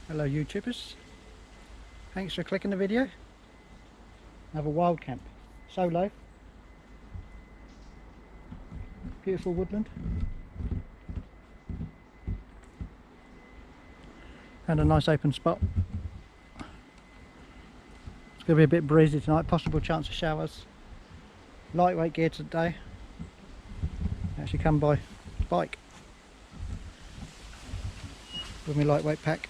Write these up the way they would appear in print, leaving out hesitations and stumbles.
Hello YouTubers, thanks for clicking the video. Another wild camp, solo, beautiful woodland, and a nice open spot. It's going to be a bit breezy tonight, possible chance of showers. Lightweight gear today, actually come by bike with my lightweight pack.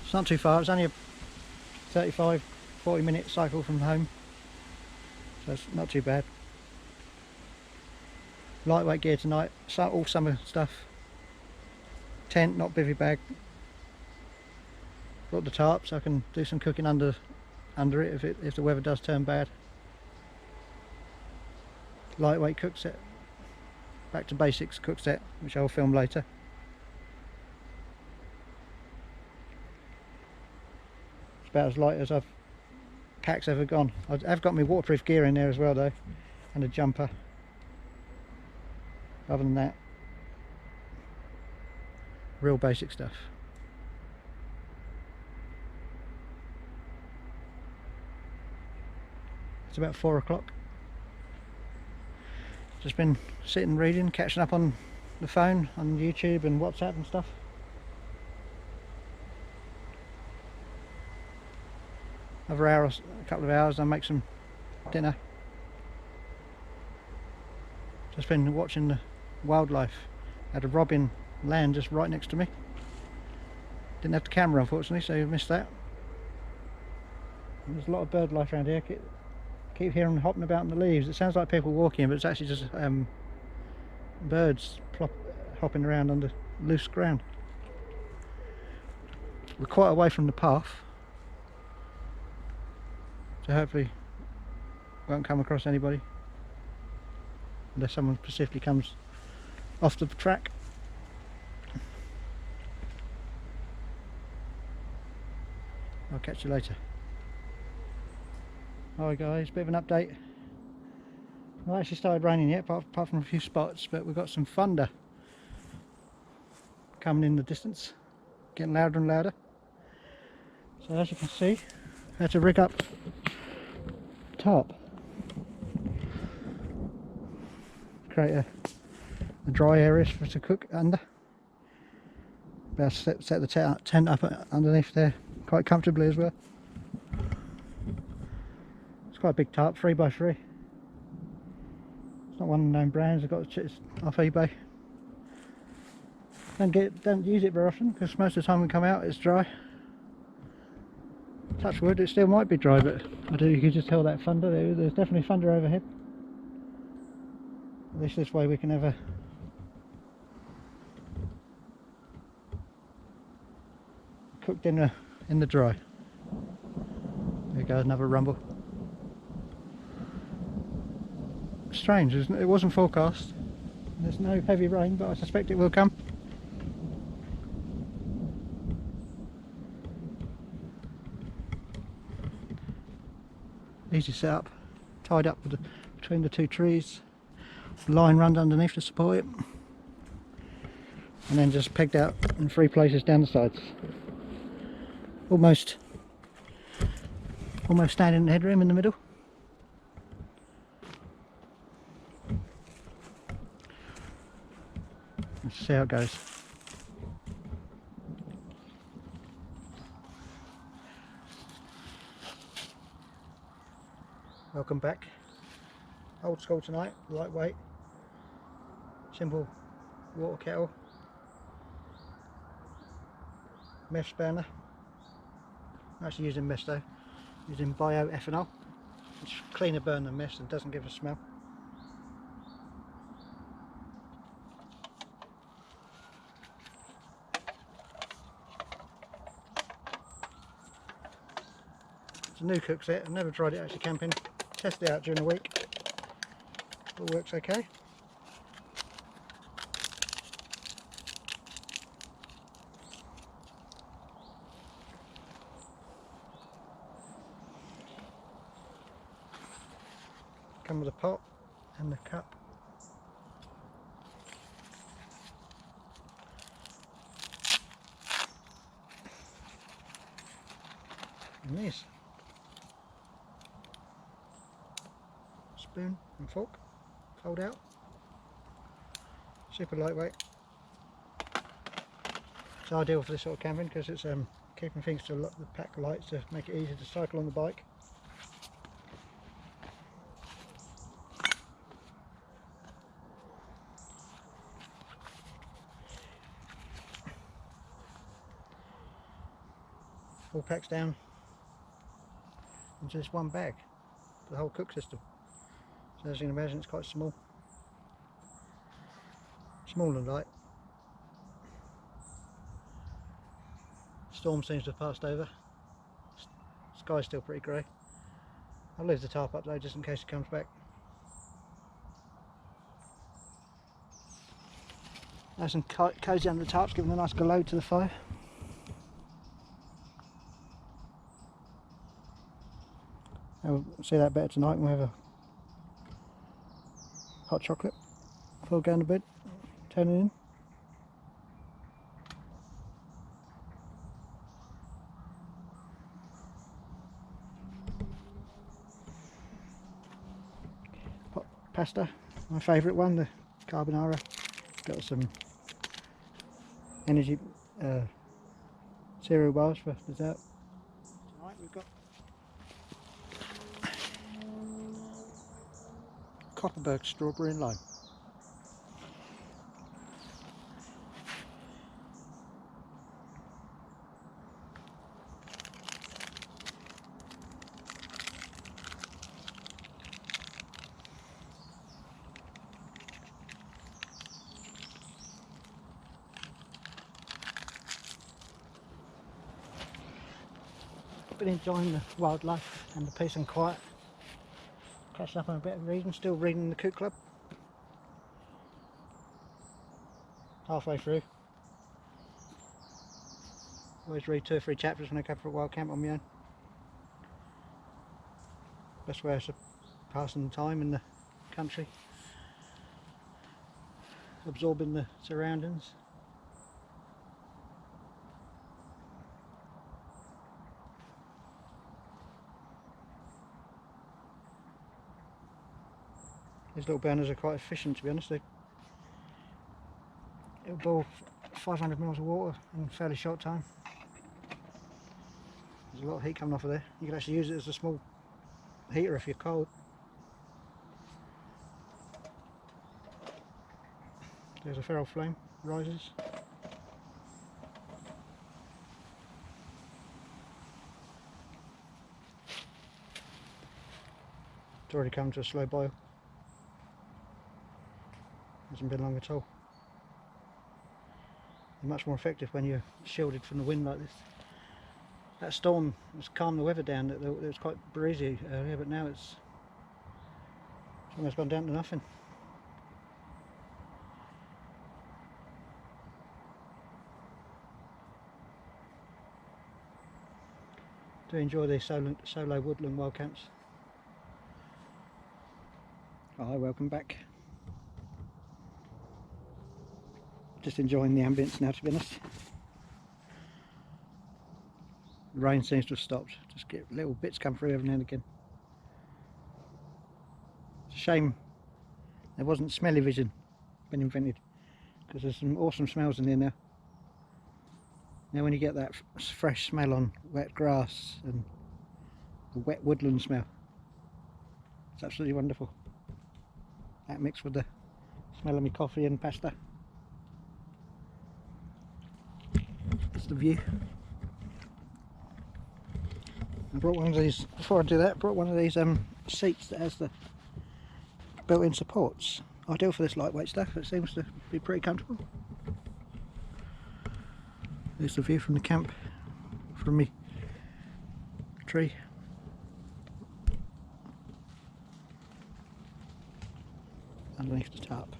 It's not too far, it's only a 35-40 minute cycle from home, so it's not too bad. Lightweight gear tonight, all summer stuff. Tent, not bivvy bag. Brought the tarp so I can do some cooking under it if the weather does turn bad. Lightweight cook set, back to basics cook set, which I'll film later. It's about as light as pack's ever gone. I've got my waterproof gear in there as well though, and a jumper. Other than that, real basic stuff. It's about 4 o'clock. Just been sitting reading, catching up on the phone, on YouTube and WhatsApp and stuff. Another hour, a couple of hours, I'll make some dinner. Just been watching the wildlife. Had a robin land just right next to me. Didn't have the camera unfortunately, so you missed that. There's a lot of bird life around here. Keep hearing them hopping about in the leaves. It sounds like people walking, but it's actually just birds hopping around under loose ground. We're quite away from the path, so hopefully won't come across anybody unless someone specifically comes off the track. I'll catch you later. Alright guys, bit of an update. Well, it actually started raining yet, apart from a few spots, but we've got some thunder coming in the distance, getting louder and louder. So as you can see, I had to rig up tarp, create a dry area for it to cook under. Better set the tent up underneath there quite comfortably as well. It's quite a big tarp, 3x3. It's not one of the known brands. I've got it off eBay. Don't use it very often because most of the time we come out it's dry. Touch wood, it still might be dry, but you can just tell that thunder. There's definitely thunder overhead. At least this way we can have a cooked dinner in the dry. There goes another rumble. Strange, it wasn't forecast. There's no heavy rain, but I suspect it will come. Easy setup, tied up between the two trees, line run underneath to support it, and then just pegged out in 3 places down the sides. Almost standing headroom in the middle. Let's see how it goes. Welcome back. Old school tonight, lightweight, simple water kettle, mesh burner. I'm actually using mesh though, using bioethanol. It's cleaner burn than mesh and doesn't give a smell. It's a new cook set. I've never tried it actually camping. Tested it out during the week. All works okay. Come with a pot and the cup. And this spoon and fork fold out, super lightweight. It's ideal for this sort of camping because it's keeping things to the pack light to make it easy to cycle on the bike. All packs down into this one bag for the whole cook system. So as you can imagine, it's quite small and light. Storm seems to have passed over. Sky's still pretty grey. I'll leave the tarp up though just in case it comes back. Nice and cosy under the tarps, giving a nice glow to the fire. We'll see that better tonight when we have a hot chocolate before going to bed. Turn it in. Hot pasta, my favourite one, the carbonara. Got some energy cereal bars for dessert. Tonight we've got Copperberg strawberry and lime. Been enjoying the wildlife and the peace and quiet. Catching up on a bit of reading, still reading the Cook Club. Halfway through. Always read 2 or 3 chapters when I go for a wild camp on my own. Best way of passing time in the country. Absorbing the surroundings. These little burners are quite efficient, to be honest. It'll boil 500 mils of water in a fairly short time. There's a lot of heat coming off of there. You can actually use it as a small heater if you're cold. There's a feral flame, rises. It's already come to a slow boil. Hasn't been long at all. They're much more effective when you're shielded from the wind like this. That storm has calmed the weather down. It was quite breezy earlier, but now it's almost gone down to nothing. Do enjoy these solo woodland wild camps. Hi, welcome back. Just enjoying the ambience now, to be honest. The rain seems to have stopped. Just get little bits come through every now and again. It's a shame there wasn't smelly vision been invented, because there's some awesome smells in there now. Now when you get that fresh smell on wet grass and the wet woodland smell, it's absolutely wonderful. That mixed with the smell of my coffee and pasta. That's the view. I brought one of these, before I do that, I brought one of these seats that has the built-in supports. Ideal for this lightweight stuff. It seems to be pretty comfortable. There's the view from the camp, from me tree. Underneath the tarp.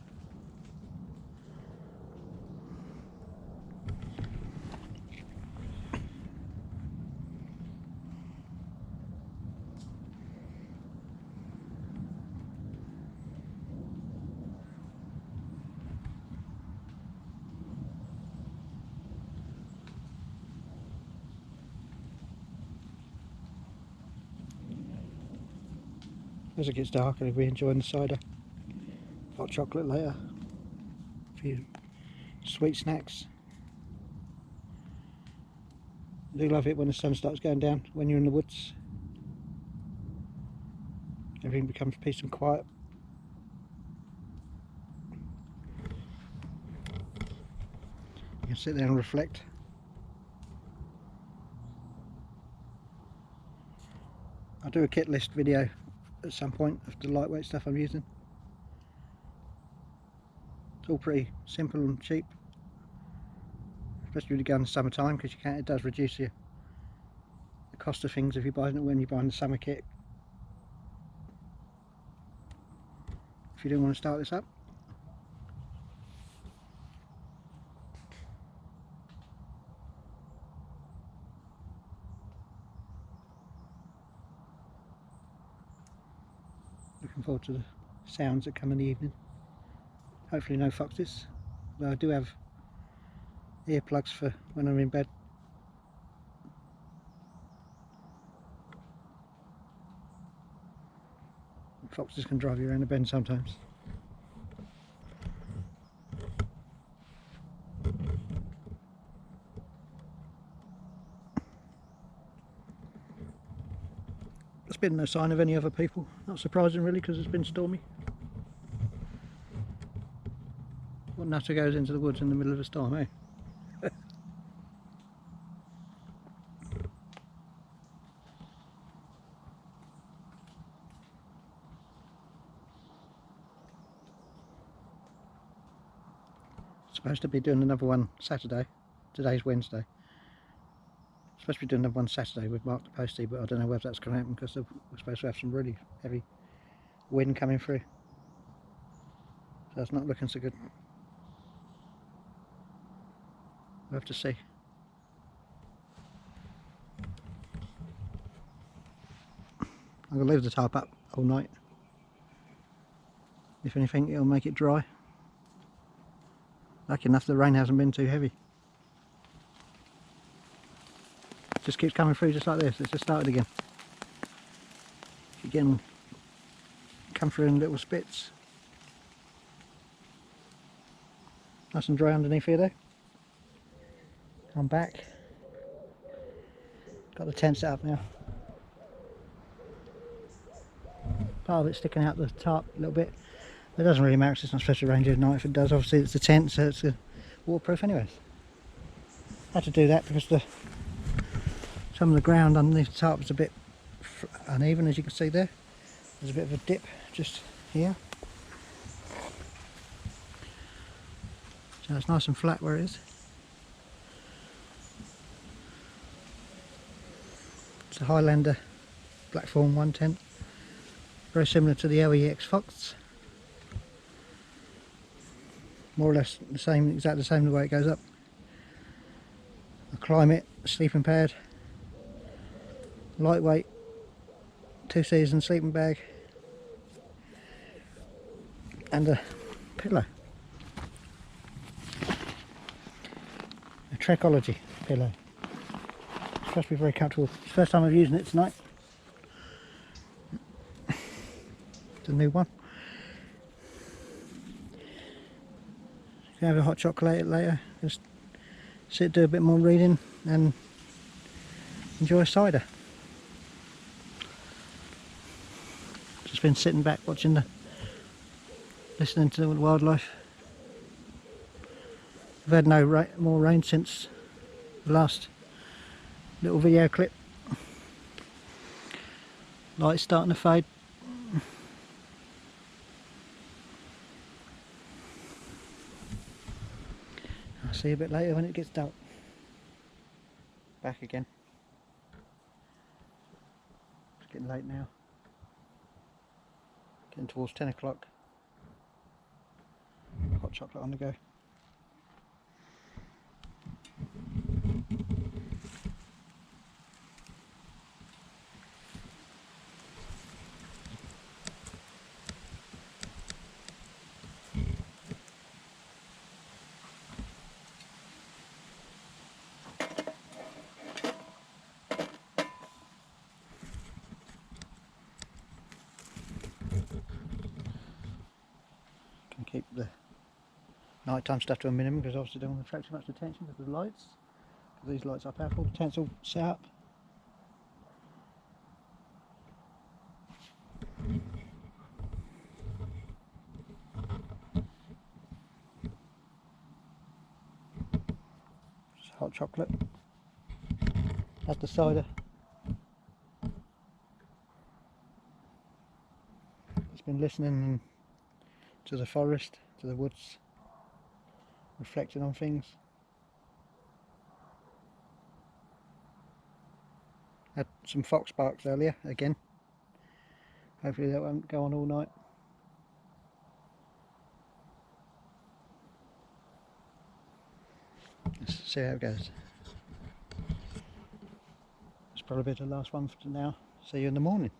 As it gets darker, I'll be enjoying the cider. Hot chocolate later. A few sweet snacks. I do love it when the sun starts going down, when you're in the woods. Everything becomes peace and quiet. You can sit there and reflect. I'll do a kit list video at some point of the lightweight stuff I'm using. It's all pretty simple and cheap, especially when you go in the summertime, because it does reduce the cost of things if you buy it when you're buying the summer kit. If you do want to start this up, looking forward to the sounds that come in the evening. Hopefully no foxes, though I do have earplugs for when I'm in bed. Foxes can drive you around the bend sometimes. There's been no sign of any other people, not surprising really, because it's been stormy. What nutter goes into the woods in the middle of a storm, eh? Supposed to be doing another one Saturday. Today's Wednesday. Supposed to be doing another one Saturday with Mark the Postie, but I don't know whether that's going to happen because we're supposed to have some really heavy wind coming through. So it's not looking so good. We'll have to see. I'm going to leave the tarp up all night. If anything, it'll make it dry. Lucky enough the rain hasn't been too heavy. It just keeps coming through just like this. It's just started again. Again, come through in little spits. Nice and dry underneath here though. I'm back. Got the tent set up now. Part of it sticking out the tarp a little bit. It doesn't really matter, it's not supposed to rain here at night. If it does, obviously it's a tent, so it's waterproof anyways. Had to do that because some of the ground underneath the tarp was a bit uneven, as you can see there. There's a bit of a dip just here. So it's nice and flat where it is. It's a Highlander Blackthorne 1 tent. Very similar to the LEX Fox. More or less the same, exactly the same the way it goes up. A climate, a sleeping pad, lightweight, 2-season sleeping bag, and a pillow. A Trekology pillow. It's supposed to be very comfortable. It's the first time I'm using it tonight. It's a new one. Can have a hot chocolate later, just sit, do a bit more reading and enjoy cider. Just been sitting back watching listening to the wildlife. We've had no more rain since the last little video clip. Light's starting to fade. I'll see you a bit later when it gets dark. Back again. It's getting late now. Getting towards 10 o'clock. Hot chocolate on the go. Keep the nighttime stuff to a minimum because obviously don't want to attract too much attention with the lights. These lights are powerful. The tent's all set up. Just hot chocolate. That's the cider. It's been listening to the forest, to the woods, reflecting on things. Had some fox barks earlier again. Hopefully that won't go on all night. Let's see how it goes. It's probably the last one for now. See you in the morning.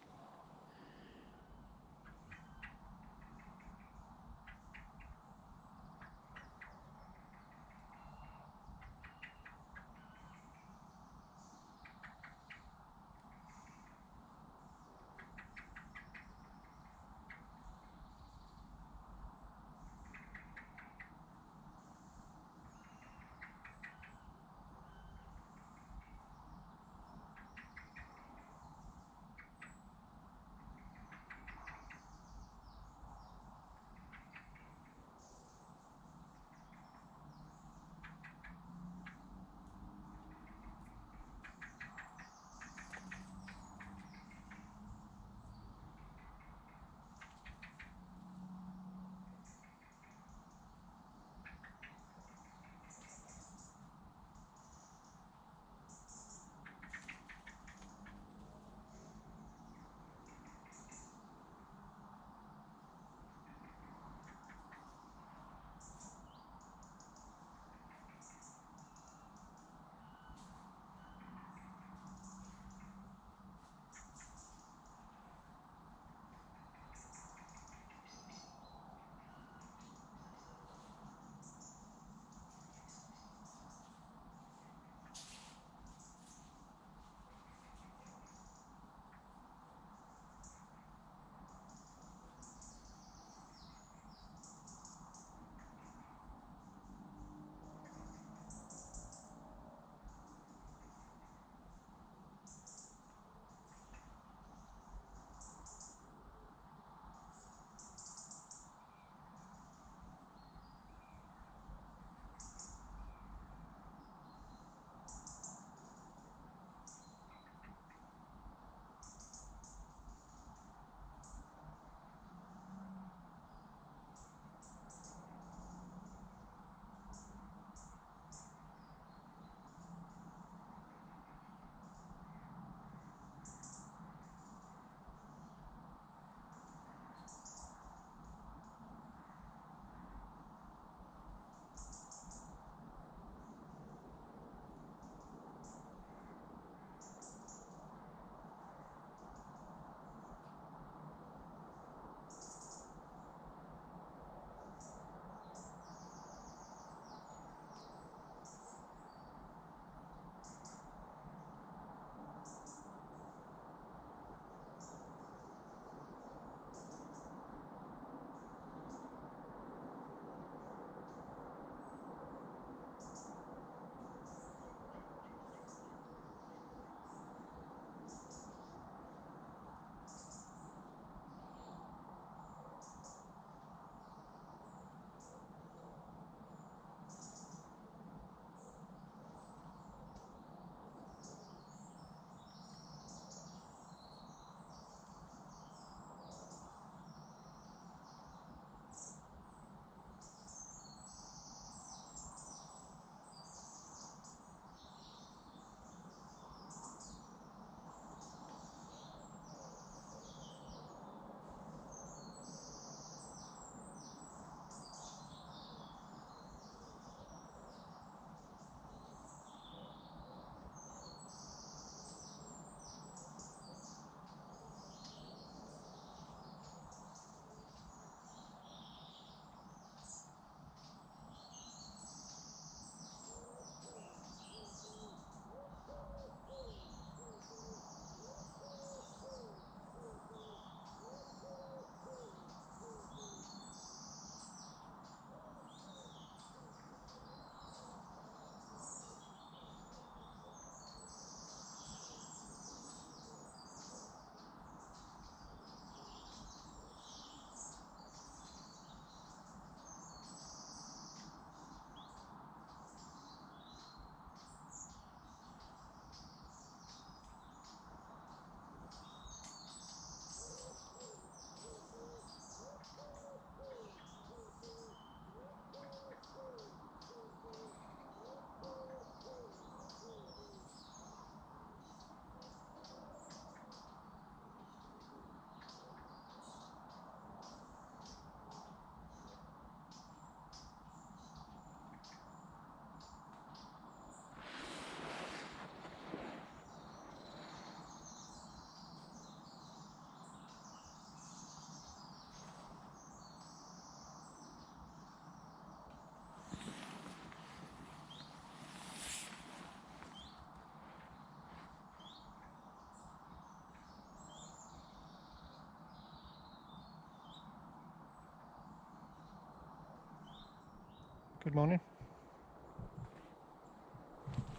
Good morning.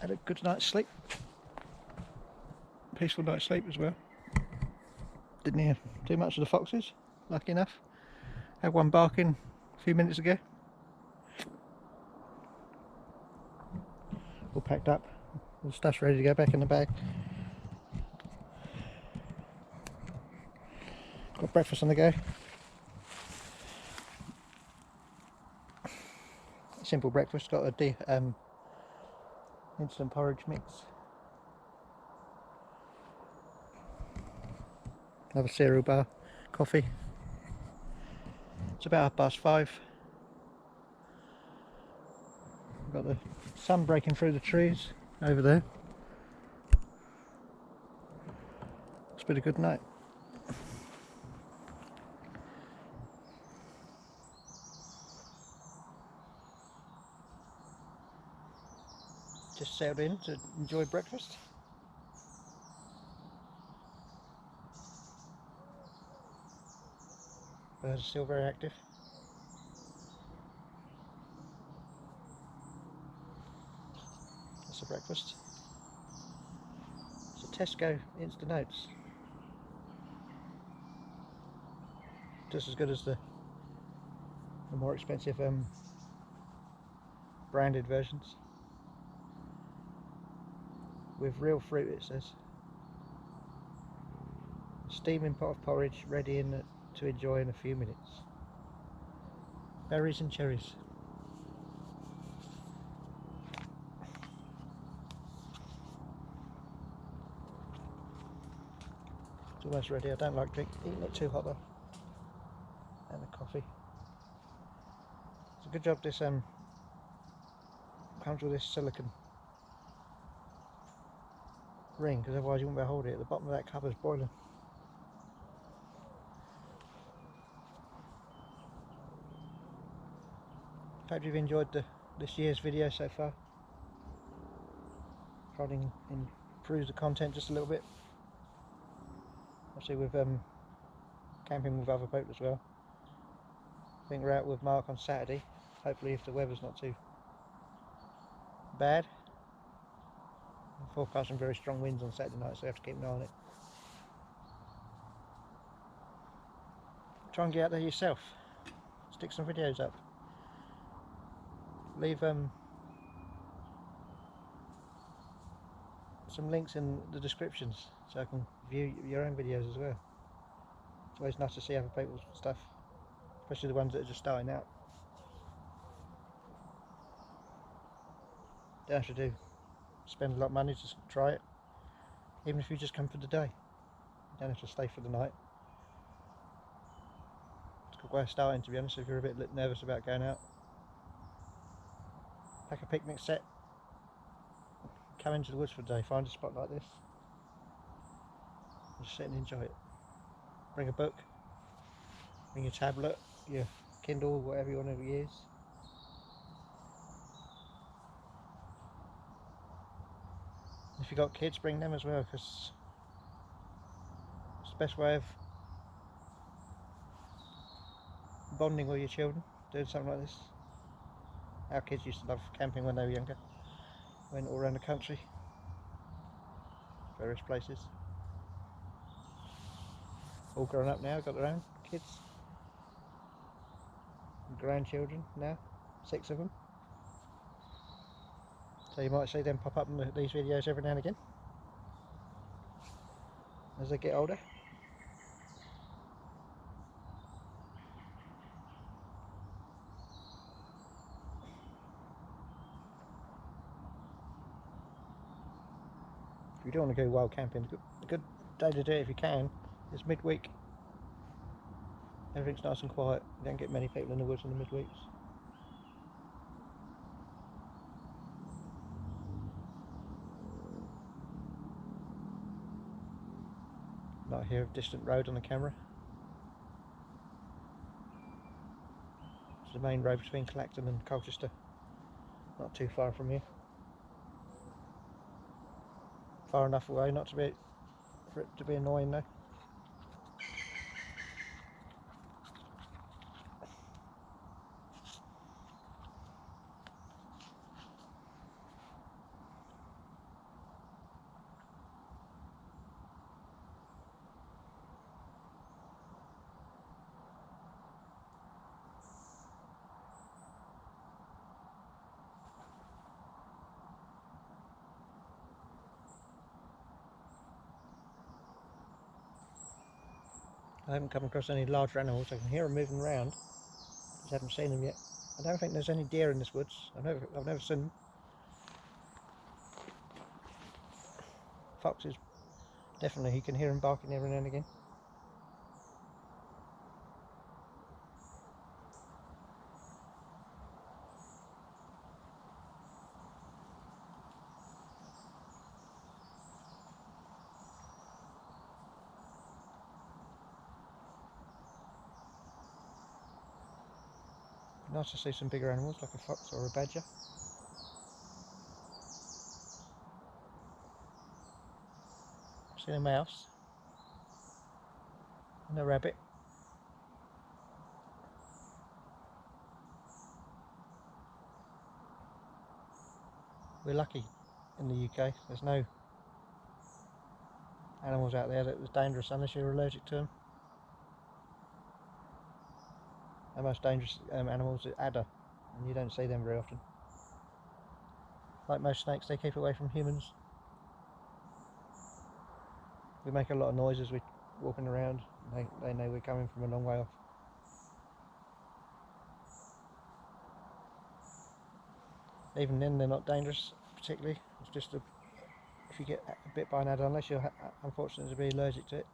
Had a good night's sleep. Peaceful night's sleep as well. Didn't hear too much of the foxes, lucky enough. Had one barking a few minutes ago. All packed up. All stuff's ready to go back in the bag. Got breakfast on the go. Simple breakfast. Got a instant porridge mix. Have a cereal bar, coffee. It's about 5:30. Got the sun breaking through the trees over there. It's been a good night. Just settled in to enjoy breakfast. Birds are still very active. That's the breakfast. It's a Tesco instant oats. Just as good as the more expensive branded versions. With real fruit, it says. Steaming pot of porridge ready to enjoy in a few minutes. Berries and cherries. It's almost ready. I don't like eating it too hot though. And the coffee. It's a good job this comes with this silicone ring, because otherwise you wouldn't be able to hold it. The bottom of that cupboard's boiling. Hope you've enjoyed this year's video so far. Trying to improve the content just a little bit. Obviously with camping with other boats as well. I think we're out with Mark on Saturday. Hopefully if the weather's not too bad. I'm forecasting very strong winds on Saturday night, so you have to keep an eye on it. Try and get out there yourself. Stick some videos up. Leave some links in the descriptions so I can view your own videos as well. It's always nice to see other people's stuff, especially the ones that are just starting out. Don't have to spend a lot of money to try it, even if you just come for the day. You don't have to stay for the night. It's a good way of starting, to be honest, if you're a bit nervous about going out. Pack a picnic set, come into the woods for the day, find a spot like this, and just sit and enjoy it. Bring a book, bring your tablet, your Kindle, whatever you want to use. If you've got kids, bring them as well, because it's the best way of bonding with your children, doing something like this. Our kids used to love camping when they were younger. Went all around the country, various places. All grown up now, got their own kids and grandchildren now, 6 of them. So you might see them pop up in these videos every now and again as they get older. If you don't want to go wild camping, a good day to do it if you can is midweek. Everything's nice and quiet. You don't get many people in the woods in the midweeks. Might hear a distant road on the camera. It's the main road between Clacton and Colchester. Not too far from here. Far enough away not to be for it to be annoying though. I haven't come across any larger animals. I can hear them moving around. Just haven't seen them yet. I don't think there's any deer in this woods. I've never seen them. Foxes, definitely. You can hear them barking every now and again. Nice to see some bigger animals like a fox or a badger. I've seen a mouse and a rabbit. We're lucky in the UK. There's no animals out there that are dangerous unless you're allergic to them. The most dangerous animals are adder, and you don't see them very often. Like most snakes, they keep away from humans. We make a lot of noise as we're walking around. They know we're coming from a long way off. Even then, they're not dangerous particularly. It's just if you get bit by an adder, unless you're unfortunate to be allergic to it.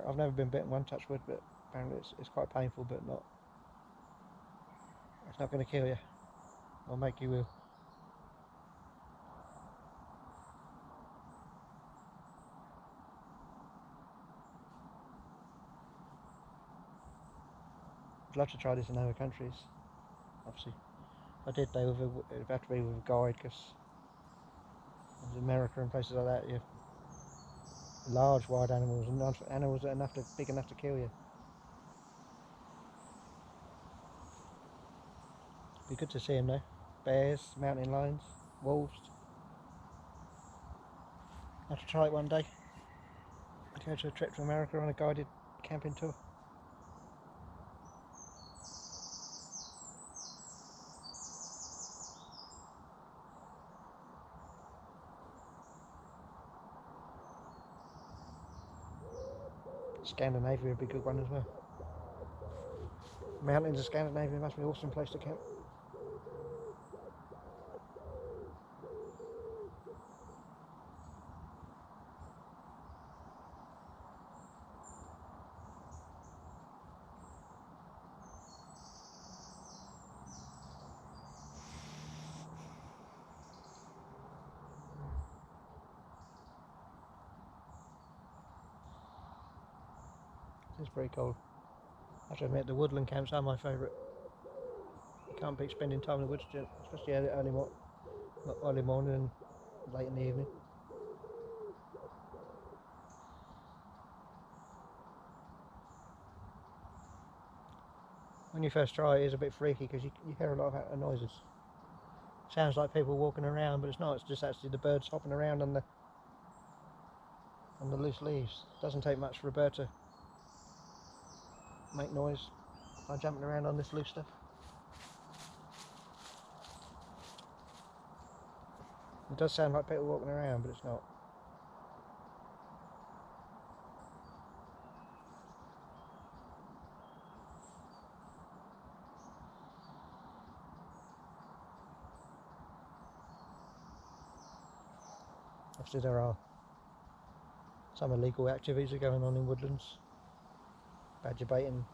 I've never been bitten, one, touch wood, but apparently it's quite painful, but it's not going to kill you or make you ill. I'd love to try this in other countries. Obviously, if I did, it'd have to be with a guide, because in America and places like that, you have large wild animals and animals that are big enough to kill you. Be good to see them though. Bears, mountain lions, wolves. I'll have to try it one day. Go to a trip to America on a guided camping tour. Scandinavia would be a good one as well. Mountains of Scandinavia must be an awesome place to camp. It's pretty cold. I have to admit, the woodland camps are my favourite. You can't beat spending time in the woods, especially early morning and late in the evening. When you first try it, it's a bit freaky because you hear a lot of noises. Sounds like people walking around, but it's not. It's just actually the birds hopping around on the loose leaves. It doesn't take much for a bird to make noise by jumping around on this loose stuff. It does sound like people walking around, but it's not. Obviously there are some illegal activities are going on in woodlands. Badger baiting,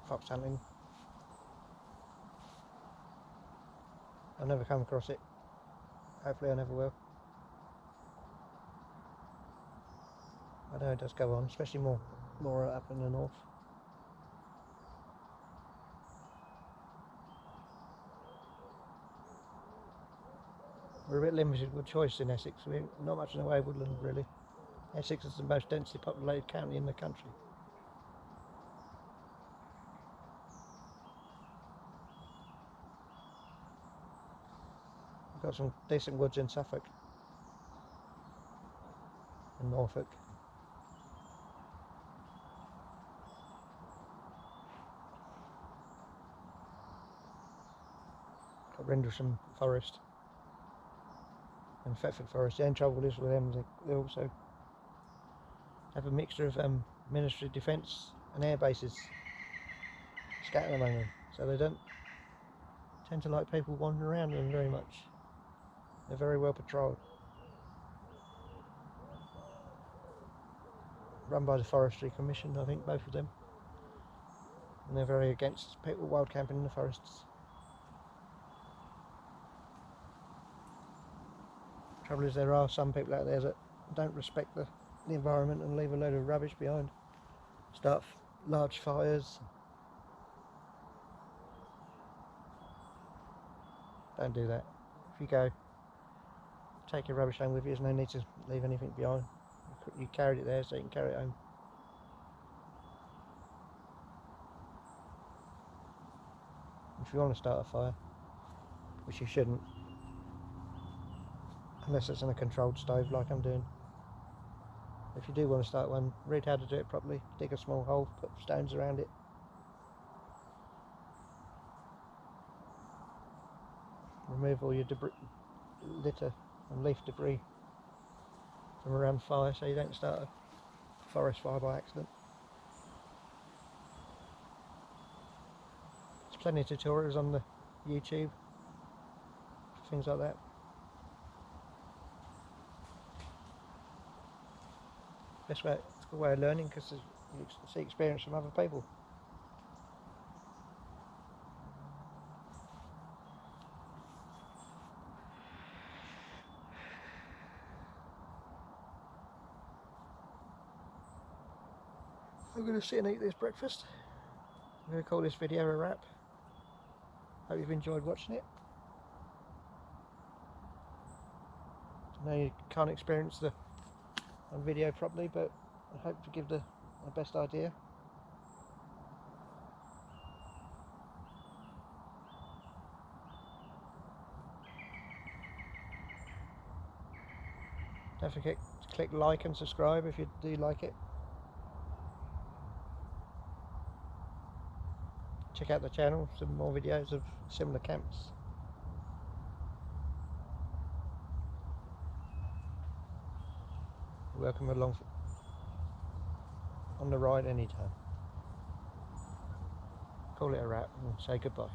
fox hunting. I've never come across it. Hopefully I never will. I know it does go on, especially more up in the north. We're a bit limited with choice in Essex. We're not much in the way of woodland really. Essex is the most densely populated county in the country. We've got some decent woods in Suffolk and Norfolk. Got Rendlesham Forest. And Thetford Forest, the only trouble is with them, they also have a mixture of Ministry of Defence and air bases scattered among them, so they don't tend to like people wandering around them very much. They're very well patrolled. Run by the Forestry Commission, I think, both of them. And they're very against people wild camping in the forests. Trouble is, there are some people out there that don't respect the environment and leave a load of rubbish behind. Start large fires. Don't do that. If you go, take your rubbish home with you. There's no need to leave anything behind. You carried it there, so you can carry it home. If you want to start a fire, which you shouldn't, unless it's in a controlled stove like I'm doing. If you do want to start one, read how to do it properly. Dig a small hole, put stones around it. Remove all your debris, litter and leaf debris from around the fire so you don't start a forest fire by accident. There's plenty of tutorials on the YouTube for things like that. Best way, it's a good way of learning because you see experience from other people. I'm going to sit and eat this breakfast. I'm going to call this video a wrap. Hope you've enjoyed watching it. I know you can't experience the on video properly, but I hope to give the best idea. Don't forget to click like and subscribe if you do like it. Check out the channel, some more videos of similar camps. You're welcome along on the ride anytime. Call it a wrap and say goodbye.